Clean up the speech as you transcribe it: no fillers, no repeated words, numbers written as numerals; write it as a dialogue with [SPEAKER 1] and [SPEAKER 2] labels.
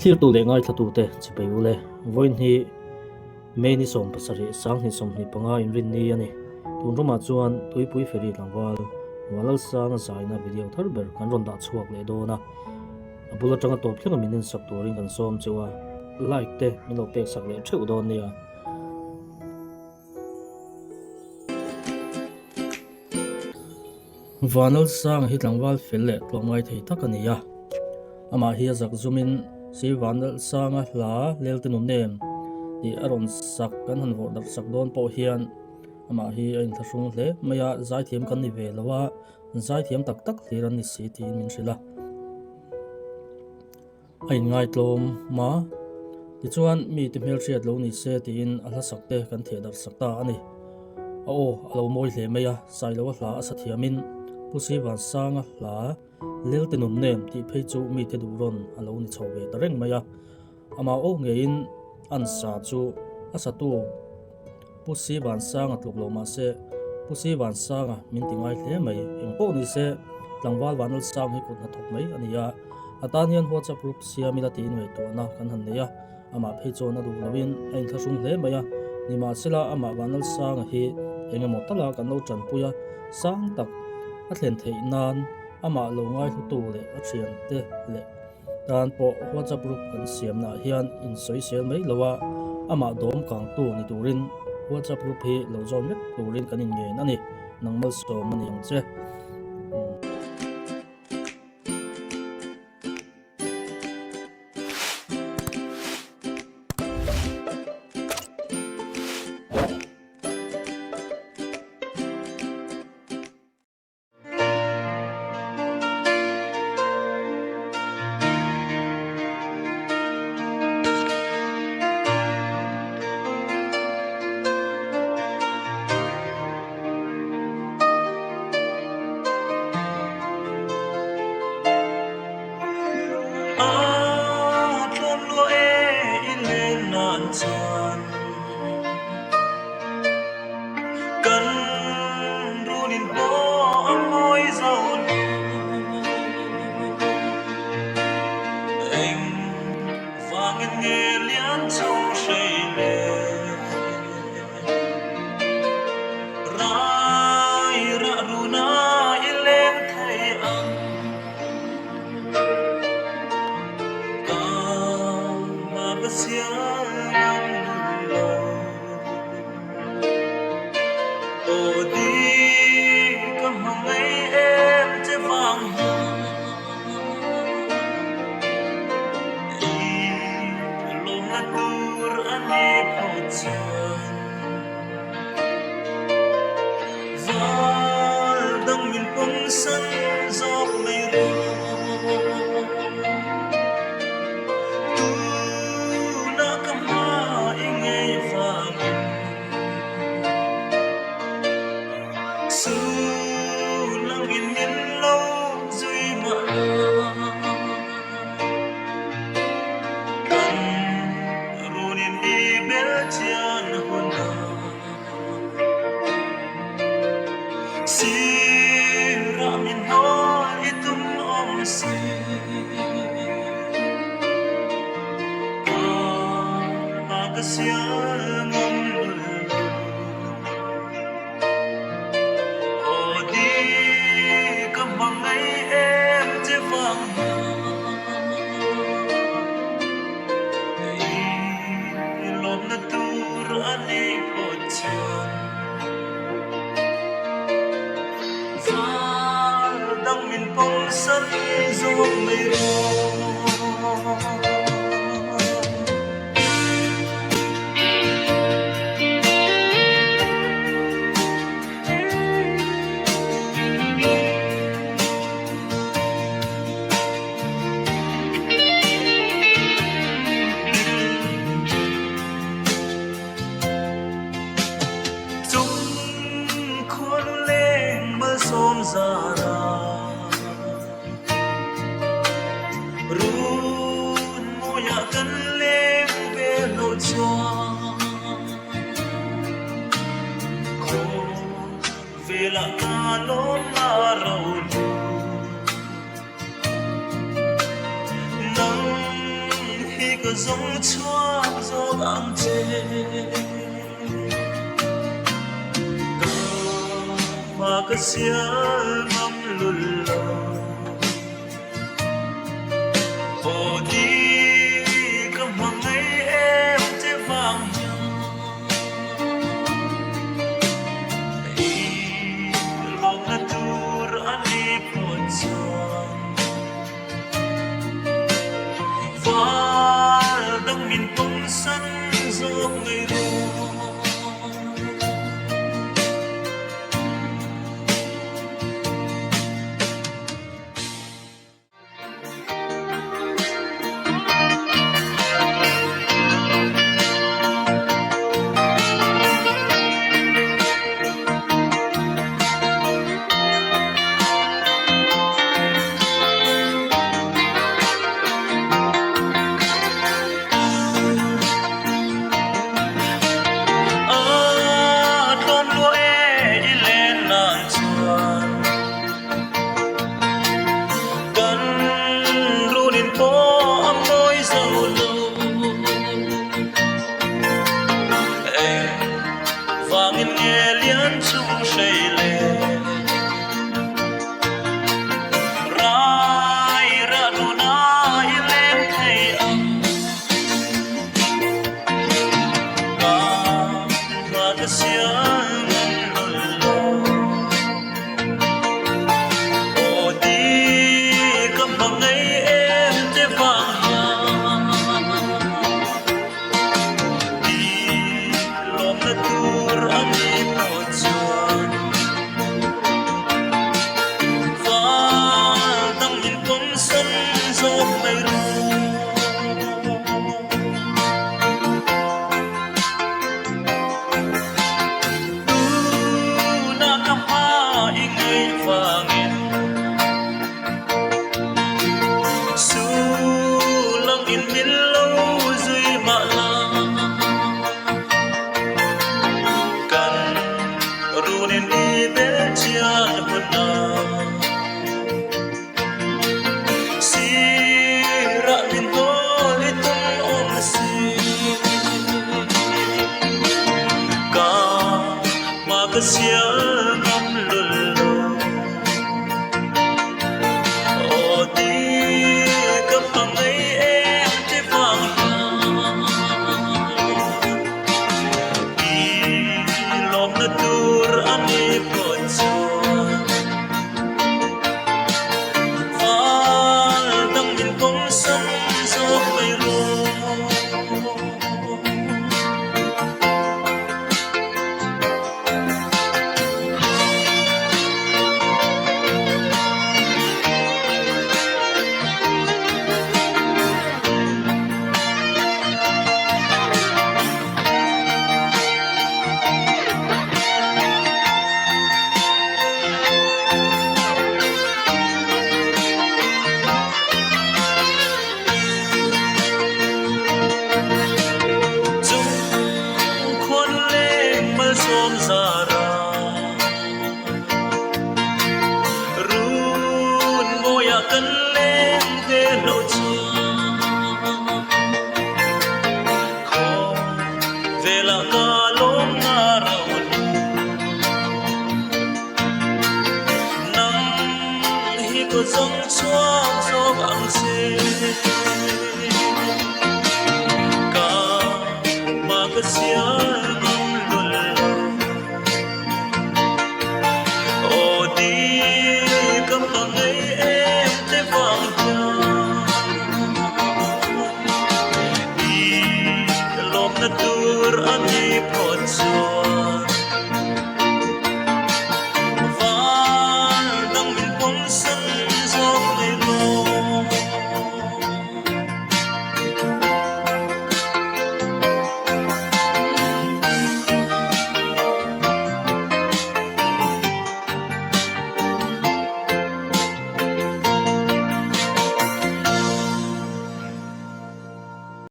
[SPEAKER 1] thlir tu le ngai thatu te chipe ule voin hi me ni som pasari sang ni som ni panga in rin ni ani tun roma chuan tuipui feri tlangwal walal sang zaina video tharber kan ron da chuak le do na abula tanga top thlenga minin sak turin kan som chewa like te mino pek sak le theu don nia vanal sang hi tlangwal fel le tlongai thei takania ama hi azak zumin si vanal sanga hla leltenum nem di aron sak kan han vor dar sak don po hian ama hi ein thasung hle maya zai thiam kan ni ve lawa zai thiam tak tak hliran ni si ti min rila ai ngai tlom ma ti chuan mi ti mel riat lo ni se tin ala sakte kan the dar sakta ani alo moi hle maya sai lo hla asa thiamin pusi van sanga hla leltenum nem ti phei chu mi te duron alo ni chowe tareng maya ama ngein an sa chu asa tu pusi van sanga tluklo ma se pusi van sanga min tingai hle mai engpo ni se tlangwal vanal sang hi kut na thok mai ania atanian WhatsApp group siamila tin mai to na kan han neya ama phei chona du lawin ein thasung hle maya nima sela ama vanal sanga hi engemaw tala kan lo tran puya sang tak a thlen thei nan ama lo ngai thu tu le a thian te le dan po WhatsApp group kan siam na hian in soi sel mai lawa ama dom kang tu ni turin WhatsApp group hi lo zon met turin kan in nge nani nangmal so mani ang che
[SPEAKER 2] cần ru nhìn bỏ môi dầu anh và nghe nghe lian trong say lệ rai ra ru na lên thấy anh ta mà bất xiang đi cầm hồng ấy em chế vàng lom na tur ani pojan val dang min pung san dọc mây tu na cầm ha ingay vàng su lang in min lâu duy mà kan runin đi bé chian hôn si ra min ho itum om si ka siang dang min pong san dọc mây chung khuôn lên mơ xôm ra có giống chúa gió vang chê mà có xia ngắm lùn lò hồ đi có hoàng ấy em thế vàng lòng na tur ani pon son và đang min tung sân gió ngày ru nghe lian chung say lệ rai ra nu na lên thấy âm và cái xiang lùn lò ô đi cầm bằng ấy em thế vàng đi lòng na tur anh sia ngắm lùn lò ô đi cầm bằng ấy em thế vàng đi lòng na tur ani pon son và đang min tung sân gió mây ru som zara run ngoya kan lên về lộ chia kho về là ca lom na raun nang hi ko zong chuang zo ang se